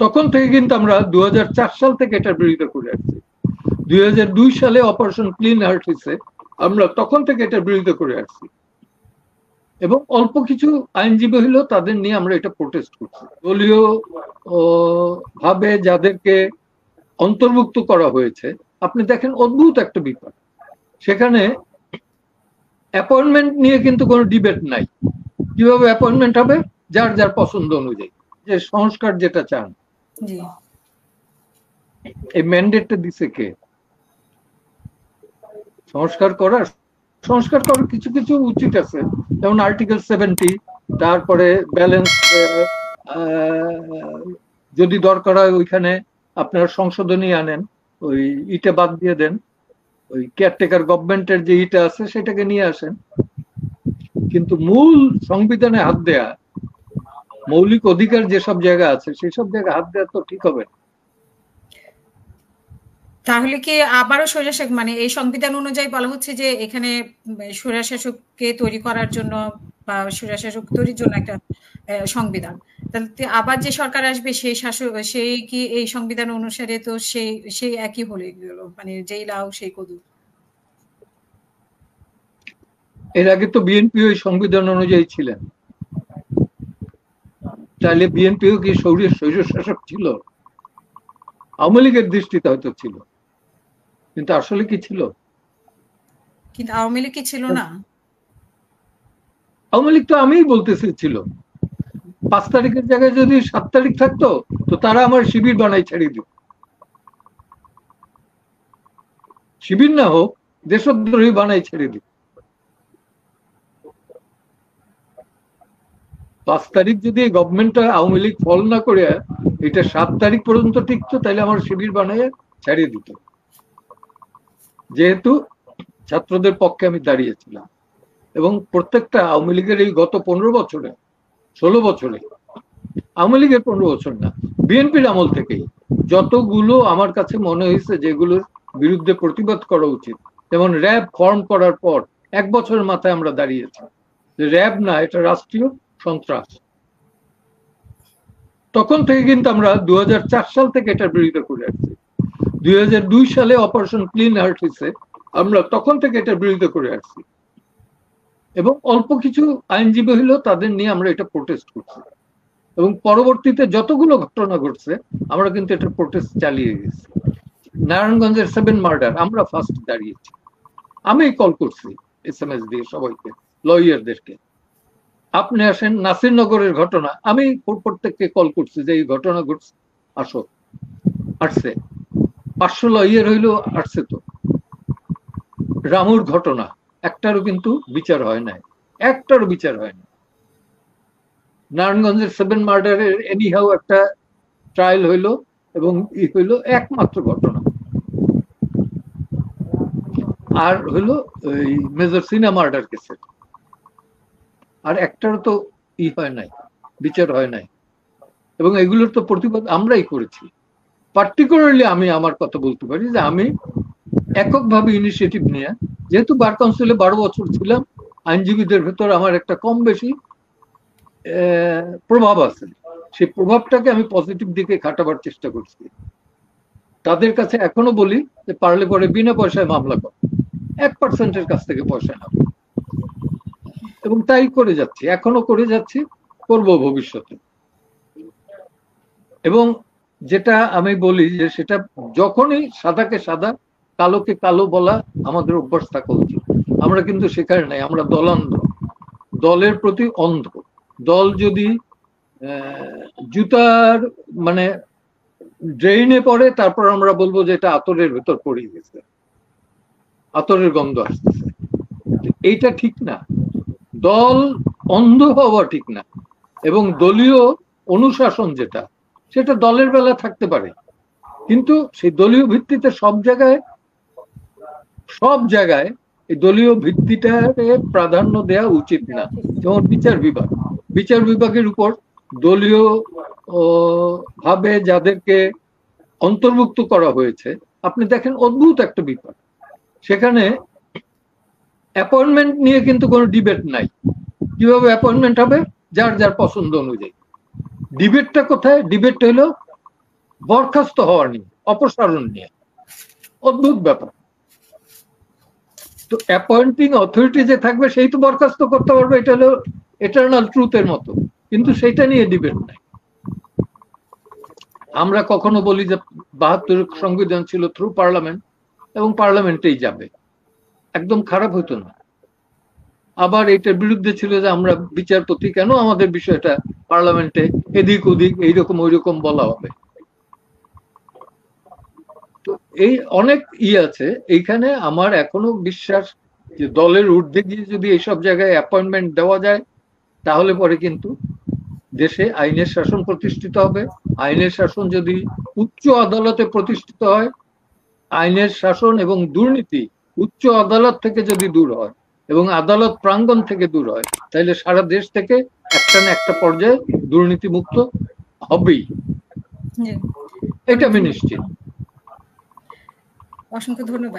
তখন থেকে কিন্তু আমরা 2004 সাল থেকে এটার বিরোধিতা করে আসছি। 2002 সালে অপারেশন ক্লিন হার্ট হয়েছে, আমরা তখন থেকে এটার বিরোধিতা করে আসছি। এবং অল্প কিছু আইনজীবী হলেও তাদের নিয়ে আমরা এটা প্রোটেস্ট করছি। দলীয় ভাবে যাদেরকে অন্তর্ভুক্ত করা হয়েছে, আপনি দেখেন অদ্ভুত একটা ব্যাপার, সেখানে অ্যাপয়েন্টমেন্ট নিয়ে কিন্তু কোনো ডিবেট নাই। কিভাবে অ্যাপয়েন্টমেন্ট হবে? যার যার পছন্দ অনুযায়ী, যে সংস্কার যেটা চান। এই ম্যান্ডেটটা দিছে কে? সংস্কার করার কিছু কিছু উচিত আছে, যেমন আর্টিকেল 70, তারপরে ব্যালেন্স, যদি দরকার হয় ওইখানে আপনারা সংশোধনী আনেন, ওই ইটা বাদ দিয়ে দেন, ওই কেয়ারটেকার গভর্নমেন্টের যে ইটা আছে সেটাকে নিয়ে আসেন। কিন্তু মূল সংবিধানে হাত দেয়া, মৌলিক অধিকার যেসব জায়গা আছে সেই সব জায়গায় হাত দেওয়া তো ঠিক হবে। তাহলে কি আবারও স্বৈরশাসক, মানে এই সংবিধান অনুযায়ী বলা হচ্ছে যে এখানে স্বৈরশাসককে তৈরি করার জন্য বা স্বৈরশাসক তৈরির জন্য একটা সংবিধান, তাহলে আবার যে সরকার আসবে সেই শাসক, সেই কি এই সংবিধান অনুসারে তো সেই একই হয়ে গেল, মানে যেই লাউ সেই কদু। এর আগে তো বিএনপি ওই সংবিধান অনুযায়ী ছিলেন, তাহলে বিএনপিও কি স্বৈরশাসক ছিল? আওয়ামী লীগের দৃষ্টিতে হয়তো ছিল, কিন্তু আসলে কি ছিল? কিন্তু আওয়ামী লীগ কি ছিল না? আওয়ামী লীগ তো আমিই বলতেছি ছিল। 5 তারিখের জায়গায় যদি 7 তারিখ থাকতো তো তারা আমার শিবির বানাই ছেড়ে দিত। শিবির না হোক, দেশদ্রোহী বানাই ছেড়ে দিত। 5 তারিখ যদি গভর্নমেন্টটা আওয়ামী লীগ ফল না করে এটা 7 তারিখ পর্যন্ত টিকতো, তাহলে আমার শিবির বানাই ছাড়িয়ে দিত। যেহেতু ছাত্রদের পক্ষে আমি দাঁড়িয়েছিলাম, এবং প্রত্যেকটা আওয়ামী লীগের এই গত 15 বছরে 16 বছরে, আওয়ামী লীগের 15 বছর না, বিএনপির আমল থেকেই যতগুলো আমার কাছে মনে হয়েছে যেগুলোর বিরুদ্ধে প্রতিবাদ করা উচিত, যেমন র্যাব ফর্ম করার পর 1 বছরের মাথায় আমরা দাঁড়িয়েছি যে র্যাব না, এটা রাষ্ট্রীয় সন্ত্রাস। তখন থেকে কিন্তু আমরা 2004 সাল থেকে এটার বিরোধিতা করে আসছি। 2002 সালে অপারেশন ক্লিন হার্ট হয়েছে, আমরা তখন থেকে এটার বিরোধিতা করে আসছি। এবং অল্প কিছু আইনজীবী হলেও তাদের নিয়ে আমরা এটা প্রোটেস্ট করছি। এবং পরবর্তীতে যতগুলো ঘটনা ঘটছে আমরা কিন্তু এটা প্রোটেস্ট চালিয়ে গেছি। নারায়ণগঞ্জের 7 মার্ডার আমরা ফার্স্ট দাঁড়িয়েছি, আমি কল করছি SMS দিয়ে সবাইকে, লয়ারদেরকে। আপনি আসেন। নাসিরনগরের ঘটনা আমি প্রত্যেককে কল করছি যে এই ঘটনা ঘটছে, আসো। আসছে 500 লয়ার হইলো, আসছে তো। রামুর ঘটনা একটারও কিন্তু বিচার হয় নাই, একটারও বিচার হয় না। নারায়ণগঞ্জের 7 মার্ডারের এনিহাউ একটা ট্রায়াল হইলো, এবং হইলো একমাত্র ঘটনা। আর হইলো ওই মেজর সিনা মার্ডার কেসের, আর একটারও তো হয় নাই, বিচার হয় নাই। এবং এগুলোর তো প্রতিবাদ আমরাই করেছি। পার্টিকুলারলি আমি আমার কথা বলতে পারি যে আমি এককভাবে ইনিশিয়েটিভ নিয়ে, যেহেতু বার কাউন্সিলে 12 বছর ছিলাম, আইনজীবীদের ভেতর আমার একটা কম বেশি প্রভাব আছে, সেই প্রভাবটাকে আমি পজিটিভ দিকে খাটাবার চেষ্টা করছি। তাদের কাছে এখনো বলি যে পারলে পরে বিনা পয়সায় মামলা কর, 1% কাছ থেকে পয়সা নাও। এবং তাই করে যাচ্ছি, এখনো করে যাচ্ছি, করব ভবিষ্যতে। এবং যেটা আমি বলি যে সেটা যখনই সাদাকে সাদা কালোকে কালো বলা আমাদের অভ্যাস থাকা উচিত। আমরা কিন্তু সেখানে নাই, আমরা দলান্ধ, দলের প্রতি অন্ধ। দল যদি জুতার মানে ড্রেইনে পড়ে, তারপর আমরা বলবো যে এটা আতরের ভেতর পড়ে গেছে, আতরের গন্ধ আসতেছে। এইটা ঠিক না, দল অন্ধ হওয়া ঠিক না। এবং দলীয় অনুশাসন যেটা, সেটা দলের বেলা থাকতে পারে, কিন্তু সেই দলীয় ভিত্তিতে সব জায়গায় এই দলীয় ভিত্তিটাকে প্রাধান্য দেওয়া উচিত না। যেমন বিচার বিভাগের উপর দলীয় ভাবে যাদেরকে অন্তর্ভুক্ত করা হয়েছে, আপনি দেখেন অদ্ভুত একটা ব্যাপার, সেখানে অ্যাপয়েন্টমেন্ট নিয়ে কিন্তু কোনো ডিবেট নাই। কিভাবে অ্যাপয়েন্টমেন্ট হবে? যার যার পছন্দ অনুযায়ী। ডিবেটটা কোথায়? ডিবেট হইলো বরখাস্ত হওয়া নিয়ে, অপসারণ নিয়ে। অদ্ভুত ব্যাপার। তো অ্যাপয়েন্টিং অথরিটি যে থাকবে সেই তো বরখাস্ত করতে পারবে, এটা হলো এটার্নাল ট্রুথের মতো, কিন্তু সেটা নিয়ে ডিবেট নাই। আমরা কখনো বলি যে ৭২ সংবিধান ছিল থ্রু পার্লামেন্ট এবং পার্লামেন্টেই যাবে, একদম খারাপ হতো না। আবার এটার বিরুদ্ধে ছিল যে আমরা বিচারপতি, কেন আমাদের বিষয়টা পার্লামেন্টে এদিক ওদিক এইরকম ওইরকম বলা হবে। তো এই অনেক আছে এইখানে। আমার এখনো বিশ্বাস যে দলের ঊর্ধ্বে গিয়ে যদি এইসব জায়গায় অ্যাপয়েন্টমেন্ট দেওয়া যায়, তাহলে পরে কিন্তু দেশে আইনের শাসন প্রতিষ্ঠিত হবে। আইনের শাসন যদি উচ্চ আদালতে প্রতিষ্ঠিত হয়, আইনের শাসন এবং দুর্নীতি উচ্চ আদালত থেকে যদি দূর হয় এবং আদালত প্রাঙ্গণ থেকে দূর হয়, তাহলে সারা দেশ থেকে একটা না একটা পর্যায়ে দুর্নীতি মুক্ত হবেই, এটা আমি নিশ্চিত। অসংখ্য ধন্যবাদ।